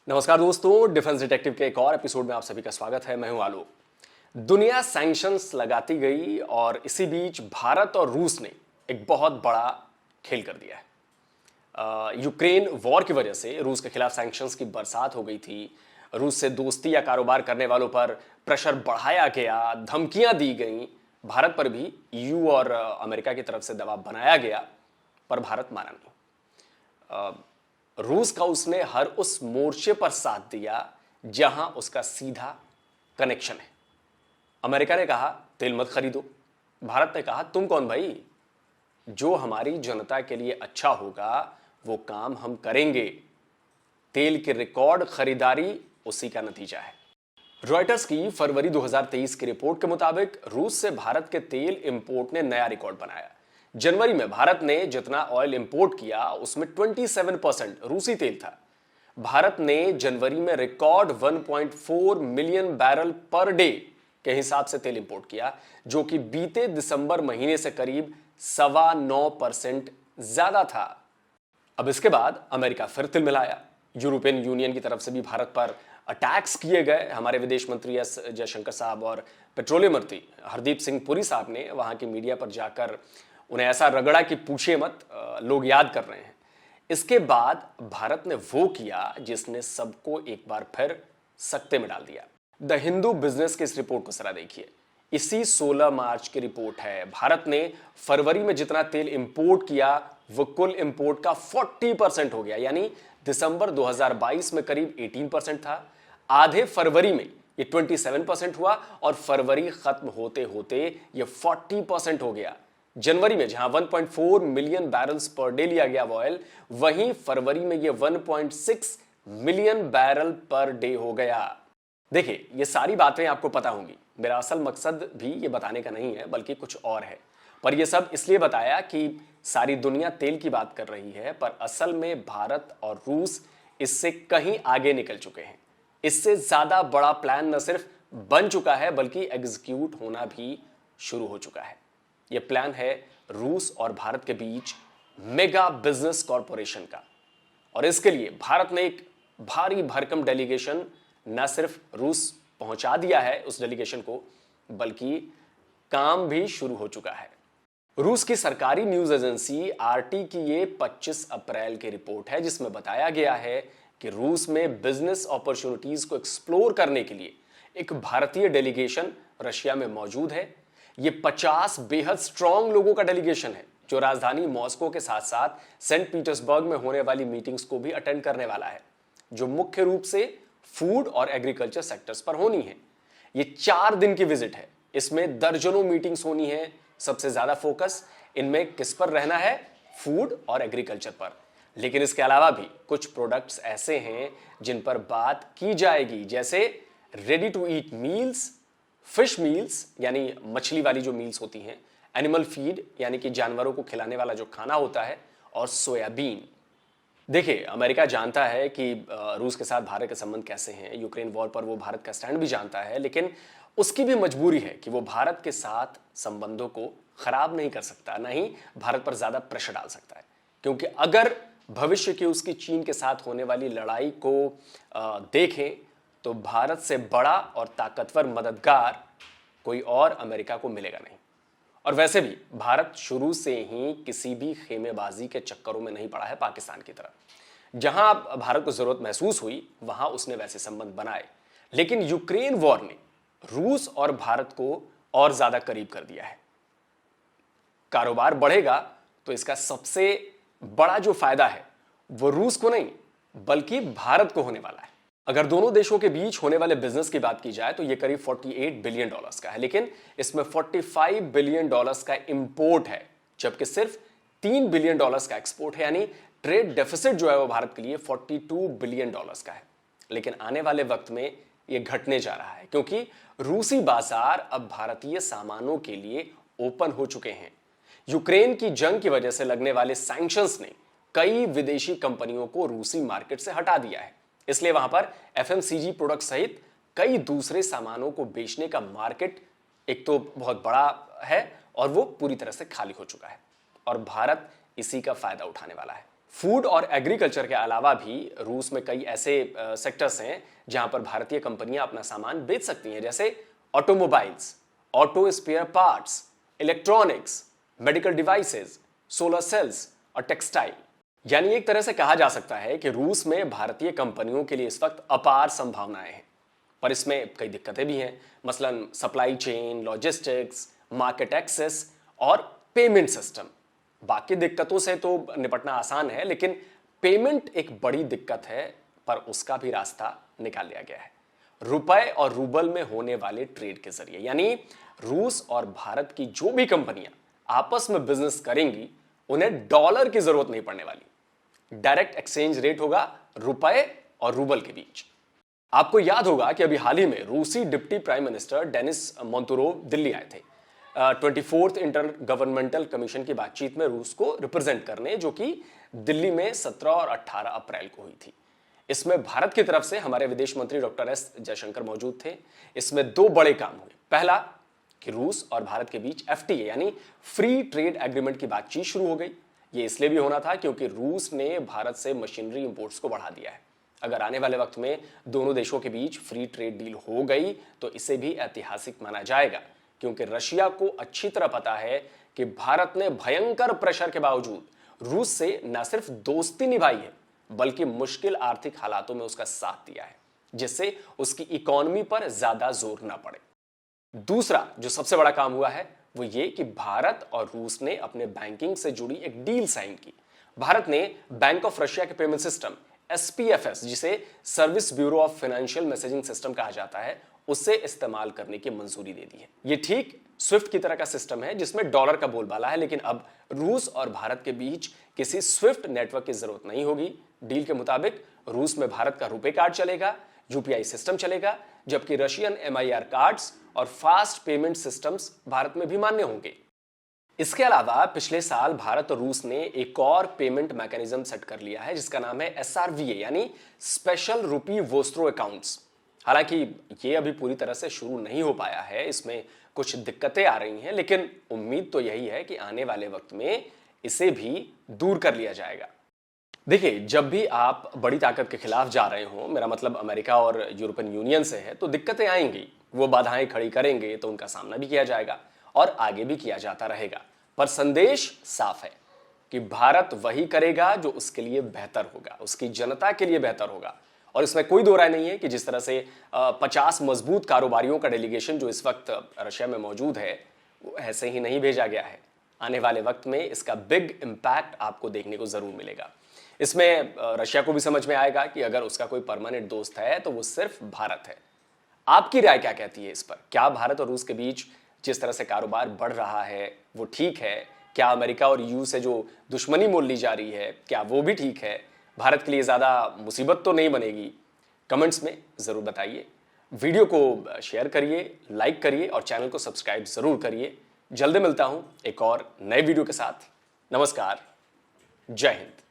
नमस्कार दोस्तों, defence detective के एक और एपिसोड में आप सभी का स्वागत है। मैं हूं आलोक। दुनिया सैंक्शंस लगाती गई और इसी बीच भारत और रूस ने एक बहुत बड़ा खेल कर दिया है। यूक्रेन वॉर की वजह से रूस के खिलाफ सैंक्शंस की बरसात हो गई थी। रूस से दोस्ती या कारोबार करने वालों पर प्रेशर बढ़ाया गया, धमकियां दी गई। भारत पर भी ईयू और अमेरिका की तरफ से दबाव बनाया गया, पर भारत माना नहीं। रूस का उसने हर उस मोर्चे पर साथ दिया जहां उसका सीधा कनेक्शन है। अमेरिका ने कहा तेल मत खरीदो, भारत ने कहा तुम कौन भाई, जो हमारी जनता के लिए अच्छा होगा वो काम हम करेंगे। तेल की रिकॉर्ड खरीदारी उसी का नतीजा है। रॉयटर्स की फरवरी 2023 की रिपोर्ट के मुताबिक रूस से भारत के तेल इंपोर्ट ने नया रिकॉर्ड बनाया। जनवरी में भारत ने जितना ऑयल इंपोर्ट किया उसमें 27% रूसी तेल था। भारत ने जनवरी में record 1.4 million barrel per day के हिसाब से तेल इंपोर्ट किया, जो कि बीते दिसंबर महीने से करीब 9.25% ज्यादा था। अब इसके बाद अमेरिका फिर तिल मिलाया। यूरोपियन यूनियन की तरफ से भी भारत पर अटैक्स किए गए। हमारे विदेश मंत्री एस जयशंकर साहब और पेट्रोलियम मंत्री हरदीप सिंह पुरी साहब ने वहां की मीडिया पर जाकर उन्हें ऐसा रगड़ा कि पूछिए मत, लोग याद कर रहे हैं। इसके बाद भारत ने वो किया जिसने सबको एक बार फिर सकते में डाल दिया। द हिंदू बिजनेस की इस रिपोर्ट को जरा देखिए। इसी 16 मार्च की रिपोर्ट है। भारत ने फरवरी में जितना तेल इंपोर्ट किया वो कुल इंपोर्ट का 40% हो गया, यानी दिसंबर 2022 में करीब 18% था। आधे फरवरी में ये 27% हुआ और फरवरी खत्म होते होते ये 40% हो गया। जनवरी में जहां 1.4 मिलियन बैरल्स पर डे लिया गया ऑयल, वहीं फरवरी में यह 1.6 मिलियन बैरल पर डे हो गया। देखिए, ये सारी बातें आपको पता होंगी। मेरा असल मकसद भी ये बताने का नहीं है, बल्कि कुछ और है। पर यह सब इसलिए बताया कि सारी दुनिया तेल की बात कर रही है, पर असल में भारत और रूस इससे कहीं आगे निकल चुके हैं। इससे ज्यादा बड़ा प्लान न सिर्फ बन चुका है, बल्कि एग्जीक्यूट होना भी शुरू हो चुका है। यह प्लान है रूस और भारत के बीच मेगा बिजनेस कॉरपोरेशन का। और इसके लिए भारत ने एक भारी भरकम डेलीगेशन न सिर्फ रूस पहुंचा दिया है उस डेलीगेशन को, बल्कि काम भी शुरू हो चुका है। रूस की सरकारी न्यूज एजेंसी आरटी की ये 25 अप्रैल की रिपोर्ट है, जिसमें बताया गया है कि रूस में बिजनेस अपॉर्चुनिटीज को एक्सप्लोर करने के लिए एक भारतीय डेलीगेशन रशिया में मौजूद है। ये 50 बेहद स्ट्रांग लोगों का डेलीगेशन है, जो राजधानी मॉस्को के साथ साथ सेंट पीटर्सबर्ग में होने वाली मीटिंग्स को भी अटेंड करने वाला है, जो मुख्य रूप से फूड और एग्रीकल्चर सेक्टर्स पर होनी है। ये 4 दिन की विजिट है। इसमें दर्जनों मीटिंग्स होनी है। सबसे ज्यादा फोकस इनमें किस पर रहना है? फूड और एग्रीकल्चर पर। लेकिन इसके अलावा भी कुछ प्रोडक्ट्स ऐसे हैं जिन पर बात की जाएगी, जैसे ready to eat meals, fish meals यानी मछली वाली जो मील्स होती हैं, एनिमल फीड यानी कि जानवरों को खिलाने वाला जो खाना होता है, और सोयाबीन। देखिए, अमेरिका जानता है कि रूस के साथ भारत के संबंध कैसे हैं। यूक्रेन वॉर पर वो भारत का स्टैंड भी जानता है, लेकिन उसकी भी मजबूरी है कि वो भारत के साथ संबंधों को खराब नहीं कर सकता, ना ही भारत पर ज्यादा प्रेशर डाल सकता है। क्योंकि अगर भविष्य की उसकी चीन के साथ होने वाली लड़ाई को देखें तो भारत से बड़ा और ताकतवर मददगार कोई और अमेरिका को मिलेगा नहीं। और वैसे भी भारत शुरू से ही किसी भी खेमेबाजी के चक्करों में नहीं पड़ा है पाकिस्तान की तरह। जहां भारत को जरूरत महसूस हुई वहां उसने वैसे संबंध बनाए। लेकिन यूक्रेन वॉर ने रूस और भारत को और ज्यादा करीब कर दिया है। कारोबार बढ़ेगा तो इसका सबसे बड़ा जो फायदा है वो रूस को नहीं, बल्कि भारत को होने वाला है। अगर दोनों देशों के बीच होने वाले बिजनेस की बात की जाए तो यह करीब $48 बिलियन का है, लेकिन इसमें $45 बिलियन का इंपोर्ट है, जबकि सिर्फ $3 बिलियन का एक्सपोर्ट है। यानी ट्रेड डेफिसिट जो है वो भारत के लिए $42 बिलियन का है। लेकिन आने वाले वक्त में यह घटने जा रहा है, क्योंकि रूसी बाजार अब भारतीय सामानों के लिए ओपन हो चुके हैं। यूक्रेन की जंग की वजह से लगने वाले सैंक्शंस ने कई विदेशी कंपनियों को रूसी मार्केट से हटा दिया है। इसलिए वहां पर एफएमसीजी प्रोडक्ट सहित कई दूसरे सामानों को बेचने का मार्केट एक तो बहुत बड़ा है और वो पूरी तरह से खाली हो चुका है, और भारत इसी का फायदा उठाने वाला है। फूड और एग्रीकल्चर के अलावा भी रूस में कई ऐसे सेक्टर्स हैं जहां पर भारतीय कंपनियां अपना सामान बेच सकती हैं, जैसे automobiles, auto spare parts, electronics, medical devices, solar cells और टेक्सटाइल। यानी एक तरह से कहा जा सकता है कि रूस में भारतीय कंपनियों के लिए इस वक्त अपार संभावनाएं हैं, पर इसमें कई दिक्कतें भी हैं, मसलन supply chain, logistics, market access और पेमेंट सिस्टम। बाकी दिक्कतों से तो निपटना आसान है, लेकिन पेमेंट एक बड़ी दिक्कत है, पर उसका भी रास्ता निकाल लिया गया है रुपए और रूबल में होने वाले ट्रेड के जरिए। यानी रूस और भारत की जो भी कंपनियां आपस में बिजनेस करेंगी उन्हें डॉलर की जरूरत नहीं पड़ने वाली। डायरेक्ट एक्सचेंज रेट होगा रुपए और रूबल के बीच। आपको याद होगा कि अभी हाल ही में रूसी deputy prime minister Denis Manturov Delhi आए थे 24th इंटर गवर्नमेंटल कमीशन की बातचीत में रूस को रिप्रेजेंट करने, जो कि दिल्ली में 17 और 18 अप्रैल को हुई थी। इसमें भारत की तरफ से हमारे विदेश मंत्री डॉक्टर एस जयशंकर मौजूद थे। इसमें दो बड़े काम हुए। पहला कि रूस और भारत के बीच FTA यानी फ्री ट्रेड एग्रीमेंट की बातचीत शुरू हो गई। ये इसलिए भी होना था क्योंकि रूस ने भारत से मशीनरी इंपोर्ट्स को बढ़ा दिया है। अगर आने वाले वक्त में दोनों देशों के बीच फ्री ट्रेड डील हो गई तो इसे भी ऐतिहासिक माना जाएगा, क्योंकि रशिया को अच्छी तरह पता है कि भारत ने भयंकर प्रेशर के बावजूद रूस से न सिर्फ दोस्ती निभाई है, बल्कि मुश्किल आर्थिक हालातों में उसका साथ दिया है, जिससे उसकी इकोनॉमी पर ज्यादा जोर ना पड़े। दूसरा जो सबसे बड़ा काम हुआ है वो ये कि भारत और रूस ने अपने बैंकिंग से जुड़ी एक डील साइन की। भारत ने बैंक ऑफ रशिया के पेमेंट सिस्टम SPFS, जिसे service bureau of financial messaging system कहा जाता है, उसे इस्तेमाल करने की मंजूरी दे दी है। ये ठीक स्विफ्ट की तरह का सिस्टम है जिसमें डॉलर का बोलबाला है, लेकिन अब रूस और भारत के बीच किसी स्विफ्ट नेटवर्क की जरूरत नहीं होगी। डील के मुताबिक रूस में भारत का रुपे कार्ड चलेगा, UPI सिस्टम चलेगा, जबकि रशियन MIR कार्ड्स और फास्ट पेमेंट सिस्टम्स भारत में भी मान्य होंगे। इसके अलावा पिछले साल भारत और रूस ने एक और पेमेंट मैकेनिज्म सेट कर लिया है जिसका नाम है SRVA यानी स्पेशल रूपी वोस्त्रो अकाउंट्स। हालांकि ये अभी पूरी तरह से शुरू नहीं हो पाया है, इसमें कुछ दिक्कतें आ रही हैं, लेकिन उम्मीद तो यही है कि आने वाले वक्त में इसे भी दूर कर लिया जाएगा। देखिए, जब भी आप बड़ी ताकत के खिलाफ जा रहे हो, मेरा मतलब अमेरिका और यूरोपियन यूनियन से है, तो दिक्कतें आएंगी। वो बाधाएं खड़ी करेंगे तो उनका सामना भी किया जाएगा और आगे भी किया जाता रहेगा। पर संदेश साफ है कि भारत वही करेगा जो उसके लिए बेहतर होगा, उसकी जनता के लिए बेहतर होगा। और इसमें कोई दो राय नहीं है कि जिस तरह से 50 मजबूत कारोबारियों का डेलीगेशन जो इस वक्त रशिया में मौजूद है, वो ऐसे ही नहीं भेजा गया है। आने वाले वक्त में इसका बिग इम्पैक्ट आपको देखने को जरूर मिलेगा। इसमें रशिया को भी समझ में आएगा कि अगर उसका कोई परमानेंट दोस्त है तो वो सिर्फ भारत है। आपकी राय क्या कहती है इस पर? क्या भारत और रूस के बीच जिस तरह से कारोबार बढ़ रहा है वो ठीक है? क्या अमेरिका और EU से जो दुश्मनी मोल ली जा रही है, क्या वो भी ठीक है? भारत के लिए ज़्यादा मुसीबत तो नहीं बनेगी? कमेंट्स में ज़रूर बताइए। वीडियो को शेयर करिए, लाइक करिए और चैनल को सब्सक्राइब ज़रूर करिए। जल्दी मिलता हूँ एक और नए वीडियो के साथ। नमस्कार, जय हिंद।